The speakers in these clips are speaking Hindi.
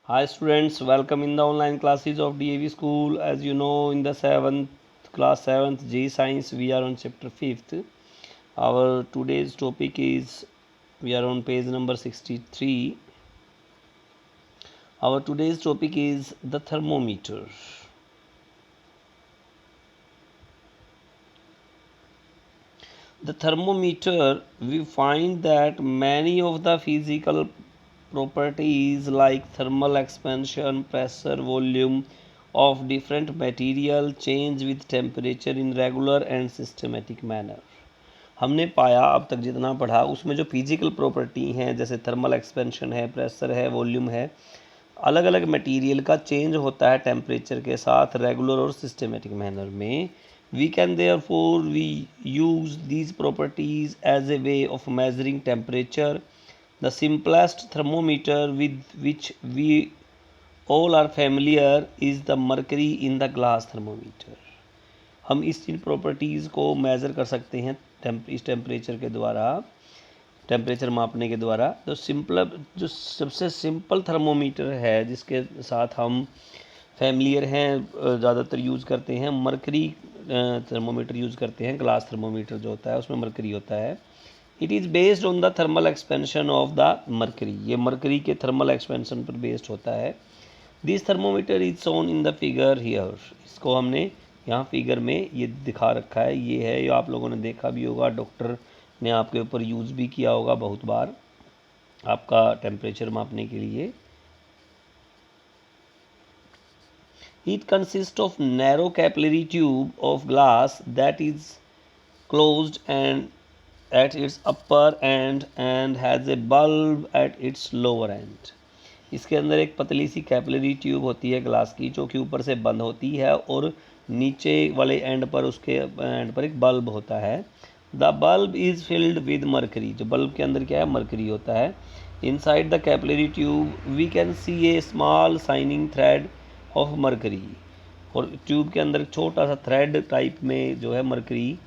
Hi students, welcome in the online classes of DAV school. As you know, in the 7th class 7th J Science, we are on chapter 5th. Our today's topic is, we are on page number 63. Our today's topic is the thermometer. The thermometer, we find that many of the physical properties like thermal expansion, pressure, volume of different material change with temperature in regular and systematic manner. हमने पाया अब तक जितना पढ़ा उसमें जो फिजिकल प्रॉपर्टी हैं जैसे थर्मल एक्सपेंशन है, प्रेशर है, वॉल्यूम है, अलग अलग मटेरियल का चेंज होता है टेम्परेचर के साथ रेगुलर और सिस्टमेटिक मैनर में. We can therefore we use these properties as a way of measuring temperature. The simplest thermometer with which we all are familiar is the mercury in the glass thermometer. हम इस इन प्रॉपर्टीज़ को मेज़र कर सकते हैं इस टेम्परेचर के द्वारा, टेम्परेचर मापने के द्वारा. तो जो सबसे सिंपल थर्मोमीटर है जिसके साथ हम फैमिलियर हैं, ज़्यादातर यूज़ करते हैं, मरकरी थर्मोमीटर यूज़ करते हैं. ग्लास थर्मोमीटर जो होता है उसमें मरकरी होता है. It is based on the thermal expansion of the mercury. ये मरकरी के थर्मल एक्सपेंशन पर बेस्ड होता है. This thermometer is shown in the figure here. इसको हमने यहाँ फिगर में ये दिखा रखा है. ये है, ये आप लोगों ने देखा भी होगा, डॉक्टर ने आपके ऊपर यूज़ भी किया होगा बहुत बार आपका टेम्परेचर मापने के लिए. It consists of narrow capillary tube of glass that is closed and at its upper end and has a bulb at its lower end. इसके अंदर एक पतली सी कैपिलरी ट्यूब होती है ग्लास की जो कि ऊपर से बंद होती है और नीचे वाले एंड पर, उसके एंड पर एक बल्ब होता है. The bulb is filled with mercury. जो बल्ब के अंदर क्या है, मरकरी होता है. Inside the capillary tube we can see a small shining thread of mercury. और ट्यूब के अंदर छोटा सा थ्रेड टाइप में जो है मरकरी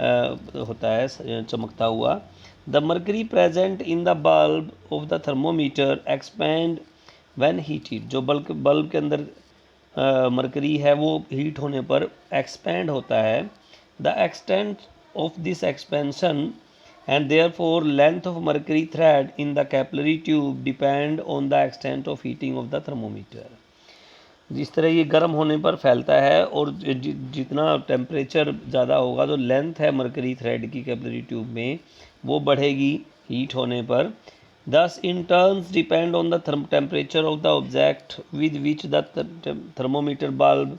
होता है चमकता हुआ. The mercury present in the bulb of the thermometer expand when heated. जो बल्ब के अंदर मरकरी है वो हीट होने पर एक्सपैंड होता है. The extent of this expansion and therefore length of mercury thread in the capillary tube depend on the extent of heating of the thermometer. जिस तरह ये गर्म होने पर फैलता है और जितना टेम्परेचर ज़्यादा होगा तो लेंथ है मरकरी थ्रेड की कैपिलरी ट्यूब में वो बढ़ेगी हीट होने पर. This in turns depend on the temperature of the object with which the thermometer bulb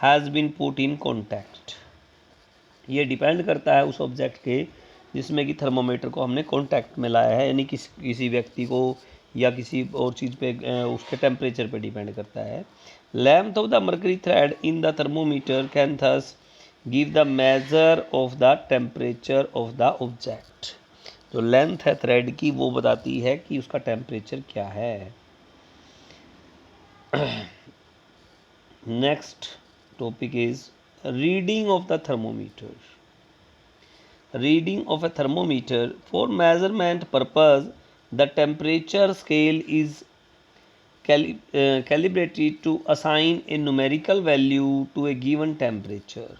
has been put in contact. ये डिपेंड करता है उस ऑब्जेक्ट के जिसमें कि थर्मोमीटर को हमने कॉन्टैक्ट में लाया है, यानी किसी व्यक्ति को या किसी और चीज़ पे उसके टेम्परेचर पे डिपेंड करता है. Length of the mercury thread in the thermometer can thus give the measure of the temperature of the object. जो लेंथ है थ्रेड की वो बताती है कि उसका टेम्परेचर क्या है. Next topic is reading of the thermometer. Reading of a thermometer for measurement purpose, the temperature scale is calibrated to assign a numerical value to a given temperature.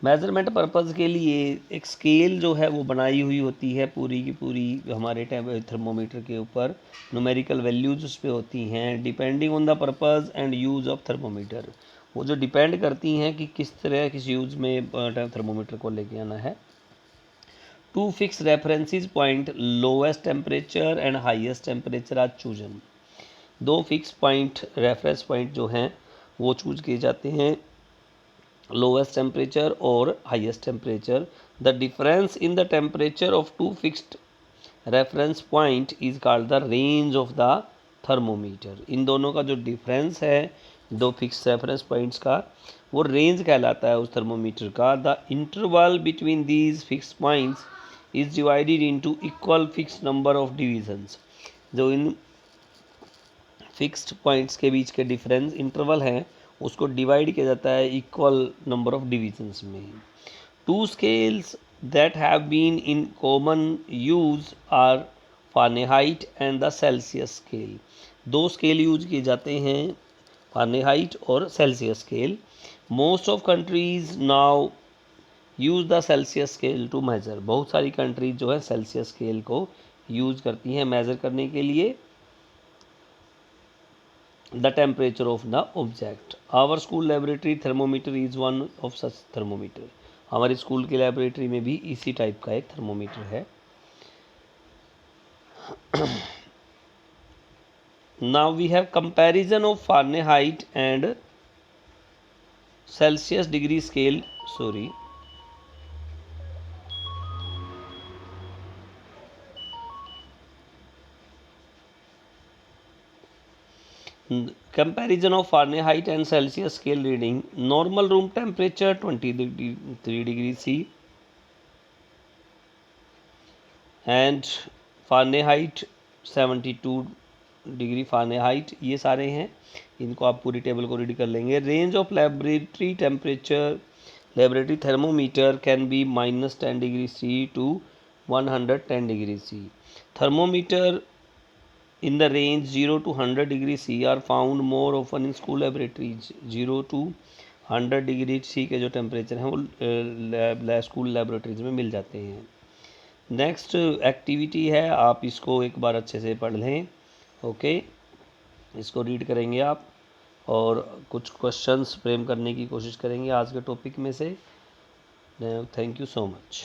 Measurement purpose के लिए एक स्केल जो है वो बनाई हुई होती है पूरी की पूरी हमारे थर्मोमीटर के ऊपर. न्यूमेरिकल वैल्यूज उस पर होती हैं depending on the purpose and use of thermometer. वो जो डिपेंड करती हैं कि किस तरह किस यूज़ में थर्मोमीटर को लेके आना है. Two fix references point lowest temperature and highest temperature are chosen. दो फिक्स पॉइंट रेफरेंस पॉइंट जो हैं वो चूज किए जाते हैं, लोवेस्ट टेम्परेचर और highest temperature. The difference in the temperature of two fixed reference point is called the range of the thermometer. इन दोनों का जो डिफरेंस है दो फिक्स रेफरेंस पॉइंट्स का वो रेंज कहलाता है उस थर्मोमीटर का. The interval between these fix points is divided into equal fix number of divisions. जो इन फिक्स्ड पॉइंट्स के बीच के डिफरेंस इंटरवल हैं उसको डिवाइड किया जाता है इक्वल नंबर ऑफ डिवीजन्स में. Two scales that have been in common use are Fahrenheit and the Celsius scale. दो स्केल यूज किए जाते हैं, फ़ारेनहाइट और Celsius scale. Most of countries now use the Celsius scale to measure. बहुत सारी कंट्रीज जो है सेल्सियस स्केल को यूज़ करती हैं मेज़र करने के लिए the temperature of the object. Our school laboratory thermometer is one of such thermometer. हमारे स्कूल की लेबोरेटरी में भी इसी टाइप का एक थर्मोमीटर है। Now we have comparison of Fahrenheit and Celsius degree scale sorry comparison of Fahrenheit and Celsius scale reading. Normal room temperature 23 degrees C and Fahrenheit 72 degree Fahrenheit. ये सारे हैं, इनको आप पूरी टेबल को रीड कर लेंगे। Range of laboratory temperature laboratory thermometer can be -10 degree C to 110 degree C। Thermometer in the range 0 to 100 degree C are found more often in school laboratories। 0 to 100 degree C के जो टेम्परेचर हैं वो स्कूल लेबोरेटरीज में मिल जाते हैं। नेक्स्ट एक्टिविटी है, आप इसको एक बार अच्छे से पढ़ लें। ओके, इसको रीड करेंगे आप और कुछ क्वेश्चंस फ्रेम करने की कोशिश करेंगे आज के टॉपिक में से। Thank you so much.